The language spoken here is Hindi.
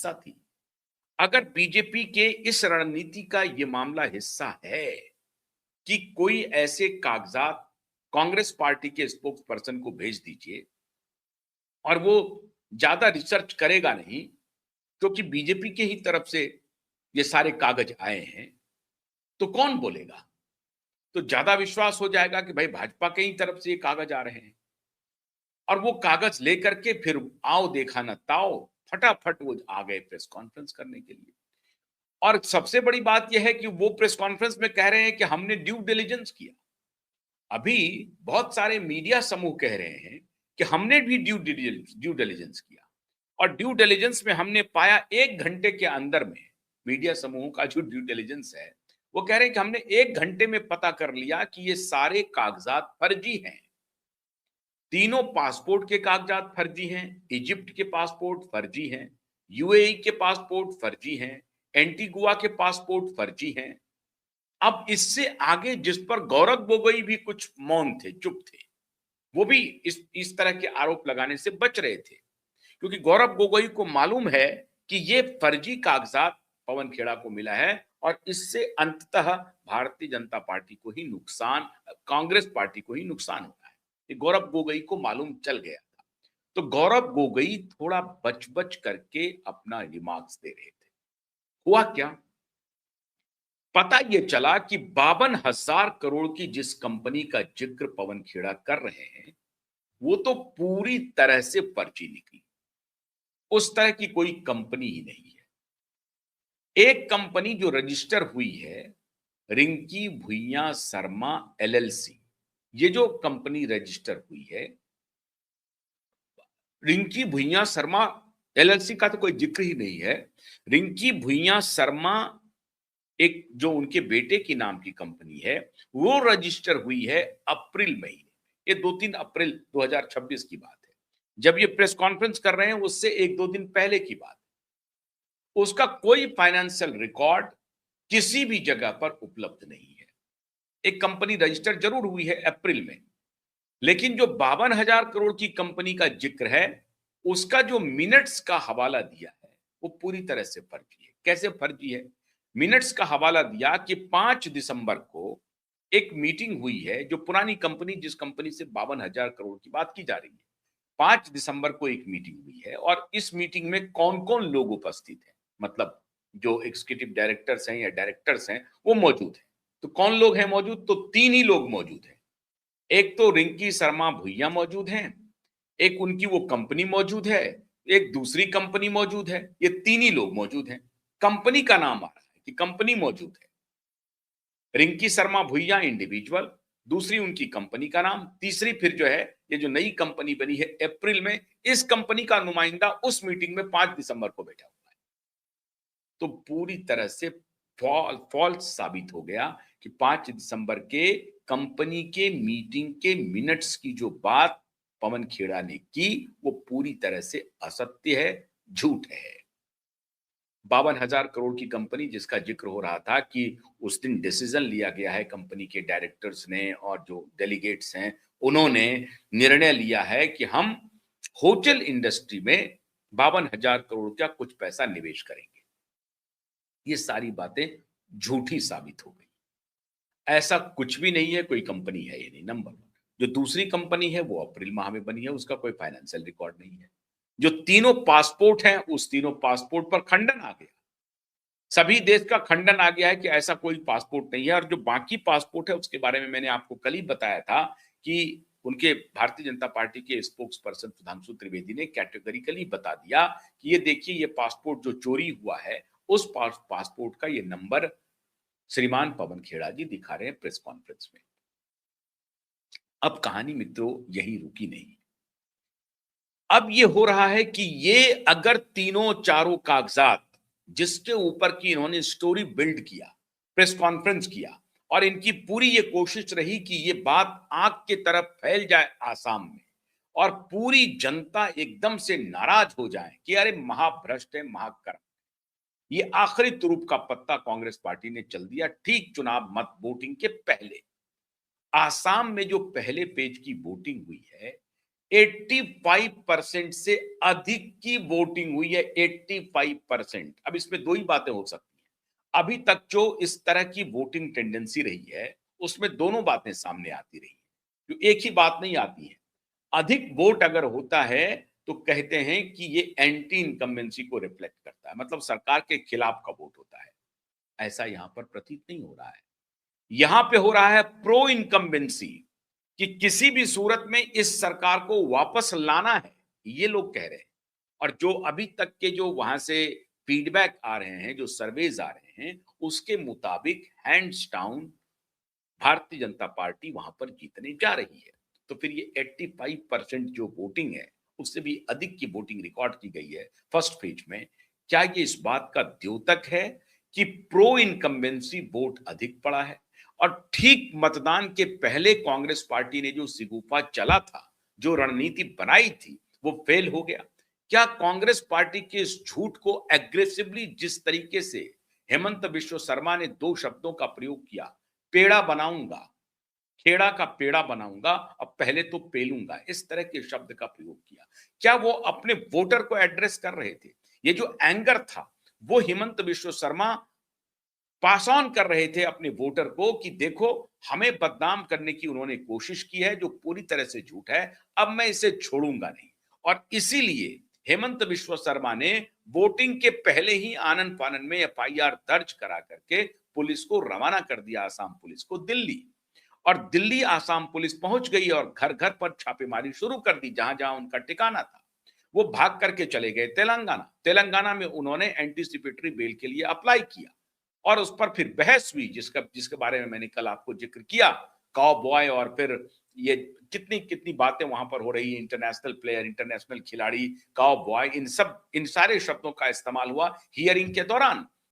हिस्सा थी। अगर बीजेपी के इस रणनीति का ये मामला हिस्सा है कि कोई ऐसे कागजात कांग्रेस पार्टी के स्पोक्स पर्सन को भेज दीजिए और वो ज्यादा रिसर्च करेगा नहीं, क्योंकि बीजेपी के ही तरफ से ये सारे कागज आए हैं, तो कौन बोलेगा? तो ज्यादा विश्वास हो जाएगा कि भाई भाजपा के ही तरफ से ये कागज आ रहे हैं, और वो कागज लेकर के फिर आओ देखा ना ताओ, फटाफट वो आ गए प्रेस कॉन्फ्रेंस करने के लिए। और सबसे बड़ी बात यह है कि वो प्रेस कॉन्फ्रेंस में कह रहे हैं कि हमने ड्यू डिलिजेंस किया। अभी बहुत सारे मीडिया समूह कह रहे हैं कि हमने भी ड्यू डिलिजेंस किया, और ड्यू डिलिजेंस में हमने पाया 1 घंटे के अंदर में, मीडिया समूहों का जो ड्यू डिलिजेंस है, वो कह रहे हैं कि हमने 1 घंटे में पता कर लिया कि ये सारे कागजात फर्जी हैं। तीनों पासपोर्ट के कागजात फर्जी हैं, इजिप्ट के पासपोर्ट फर्जी हैं, यूएई के पासपोर्ट फर्जी हैं, एंटीगुआ के पासपोर्ट फर्जी हैं। अब इससे आगे जिस पर गौरव गोगोई भी कुछ मौन थे, चुप थे, वो भी इस तरह के आरोप लगाने से बच रहे थे, क्योंकि गौरव गोगोई को मालूम है कि ये फर्जी कागजात पवन खेड़ा को मिला है, और इससे अंततः भारतीय जनता पार्टी को ही नुकसान, कांग्रेस पार्टी को ही नुकसान होना है। ये गौरव गोगोई को मालूम चल गया था। तो गौरव गोगोई थोड़ा बच बच करके अपना रिमार्क्स दे रहे थे। हुआ क्या? पता ये चला कि 52,000 करोड़ की जिस कंपनी का जिक्र पवन खेड़ा कर रहे हैं, वो तो पूरी तरह से फर्जी निकली। उस तरह की कोई कंपनी ही नहीं है। एक कंपनी जो रजिस्टर हुई है, रिंकी भुइयां शर्मा एलएलसी, ये जो कंपनी रजिस्टर हुई है, रिंकी भुइयां शर्मा एलएलसी का तो कोई जिक्र ही नहीं है। रिंकी भुइयां शर्मा एक जो उनके बेटे की नाम की कंपनी है, वो रजिस्टर हुई है अप्रैल महीने। ये 2-3 अप्रैल 2026 की बात है। जब ये प्रेस कॉन्फ्रेंस कर रहे हैं, उससे 1-2 दिन पहले की बात है। उसका कोई फाइनेंशियल रिकॉर्ड किसी भी जगह पर उपलब्ध नहीं है। एक कंपनी रजिस्टर जरूर हुई है अप्रैल में, लेकिन जो 52,000 करोड़ की कंपनी का जिक्र है, उसका जो मिनट्स का हवाला दिया है, वो पूरी तरह से फर्जी है। कैसे फर्जी है? मिनट्स का हवाला दिया कि 5 दिसंबर को एक मीटिंग हुई है, जो पुरानी कंपनी, जिस कंपनी से 52,000 करोड़ की बात की जा रही है, 5 दिसंबर को एक मीटिंग हुई है, और इस मीटिंग में कौन कौन लोग उपस्थित हैं, मतलब जो एग्जीक्यूटिव डायरेक्टर्स हैं या डायरेक्टर्स हैं, वो मौजूद हैं। तो कौन लोग हैं मौजूद? तो 3 ही लोग मौजूद हैं। एक तो रिंकी शर्मा भुइयां मौजूद हैं, एक उनकी वो कंपनी मौजूद है, एक दूसरी कंपनी मौजूद है। ये 3 ही लोग मौजूद हैं। कंपनी का नाम आ रहा है कि कंपनी मौजूद है। रिंकी शर्मा भुइयां इंडिविजुअल, दूसरी उनकी कंपनी का नाम, तीसरी फिर जो है ये जो नई कंपनी बनी है अप्रैल में, इस कंपनी का नुमाइंदा उस मीटिंग में 5 दिसंबर को बैठा हुआ है। तो पूरी तरह से फॉल्स साबित हो गया कि 5 दिसंबर के कंपनी के मीटिंग के मिनट्स की जो बात पवन खेड़ा ने की, वो पूरी तरह से असत्य है, झूठ है। 52,000 करोड़ की कंपनी जिसका जिक्र हो रहा था कि उस दिन डिसीजन लिया गया है, कंपनी के डायरेक्टर्स ने और जो डेलीगेट्स हैं, उन्होंने निर्णय लिया है कि हम होटल इंडस्ट्री में 52,000 करोड़ का कुछ पैसा निवेश करेंगे। ये सारी बातें झूठी साबित हो गई। ऐसा कुछ भी नहीं है, कोई कंपनी है ही नहीं, नंबर 1। जो दूसरी कंपनी है वो अप्रैल माह में बनी है, उसका कोई फाइनेंशियल रिकॉर्ड नहीं है। जो तीनों पासपोर्ट हैं, उस तीनों पासपोर्ट पर खंडन आ गया। सभी देश का खंडन आ गया है कि ऐसा कोई पासपोर्ट नहीं है। और जो बाकी पासपोर्ट है, उसके बारे में मैंने आपको कल ही बताया था कि उनके भारतीय जनता पार्टी के स्पोक्स पर्सन सुधांशु त्रिवेदी ने कैटेगरिकली बता दिया कि ये देखिए, ये पासपोर्ट जो चोरी हुआ है, उस पासपोर्ट का ये नंबर श्रीमान पवन खेड़ा जी दिखा रहे हैं प्रेस कॉन्फ्रेंस में। अब कहानी मित्रों यही रुकी नहीं। अब ये हो रहा है कि ये अगर तीनों चारों कागजात जिसके ऊपर की इन्होंने स्टोरी बिल्ड किया, प्रेस कॉन्फ्रेंस किया, और इनकी पूरी ये कोशिश रही कि ये बात आग की तरफ फैल जाए आसाम में, और पूरी जनता एकदम से नाराज हो जाए कि अरे महाभ्रष्ट है, महाकर्म। ये आखिरी तुरुप का पत्ता कांग्रेस पार्टी ने चल दिया ठीक चुनाव मत वोटिंग के पहले। आसाम में जो पहले पेज की वोटिंग हुई है, 85% से अधिक की वोटिंग हुई है, 85%। अब इसमें दो ही बातें हो सकती हैं। अभी तक जो इस तरह की वोटिंग टेंडेंसी रही है, उसमें दोनों बातें सामने आती रही हैं। जो एक ही बात नहीं आती है। अधिक वोट अगर होता है, तो कहते हैं कि ये एंटी इनकम्बेंसी को रिफ्लेक्ट करता है, मतलब सरकार के खिलाफ का वोट होता है। ऐसा यहां पर प्रतीत नहीं हो रहा है। यहां पे हो रहा है प्रो इनकम्बेंसी, कि किसी भी सूरत में इस सरकार को वापस लाना है, ये लोग कह रहे हैं। और जो अभी तक के जो वहां से फीडबैक आ रहे हैं, जो सर्वेज आ रहे हैं, उसके मुताबिक hands down Bharatiya Janata party वहां पर जीतने जा रही है। तो फिर ये 85% जो वोटिंग है, उससे भी अधिक की वोटिंग रिकॉर्ड की गई है फर्स्ट फेज में। क्या ये इस बात का द्योतक है कि प्रो इनकम्बेंसी वोट अधिक पड़ा है? और ठीक मतदान के पहले कांग्रेस पार्टी ने जो सिगुफा चला था, जो रणनीति बनाई थी, वो फेल हो गया। क्या कांग्रेस पार्टी के इस झूठ को एग्रेसिवली, जिस तरीके से हेमंत बिश्व शर्मा ने दो शब्दों का प्रयोग किया, पेड़ा बनाऊंगा, खेड़ा का पेड़ा बनाऊंगा, अब पहले तो पेलूंगा, इस तरह के शब्द का प्रयोग किया। क्या वो अपने वोटर को एड्रेस कर रहे थे? ये जो एंगर था, वो हेमंत बिश्व शर्मा पास ऑन कर रहे थे अपने वोटर को, कि देखो, हमें बदनाम करने की उन्होंने कोशिश की है, जो पूरी तरह से झूठ है, अब मैं इसे छोड़ूंगा नहीं। और इसीलिए हेमंत बिश्व शर्मा ने वोटिंग के पहले ही आनन फानन में एफआईआर दर्ज करा करके पुलिस को रवाना कर दिया, आसाम पुलिस को, दिल्ली। और दिल्ली आसाम पुलिस पहुंच गई और घर घर पर छापेमारी शुरू कर दी, जहां जहां उनका ठिकाना था। वो भाग करके चले गए तेलंगाना। तेलंगाना में उन्होंने एंटीसिपेटरी बेल के लिए अप्लाई किया, और उस पर फिर बहस हुई, जिसका जिसके बारे में मैंने कल आपको जिक्र किया, काउ बॉय, और फिर ये कितनी कितनी बातें वहां पर हो रही है, इंटरनेशनल प्लेयर, इंटरनेशनल खिलाड़ी, काउ बॉय, इन सारे शब्दों का इस्तेमाल हुआ हियरिंग के दौरान।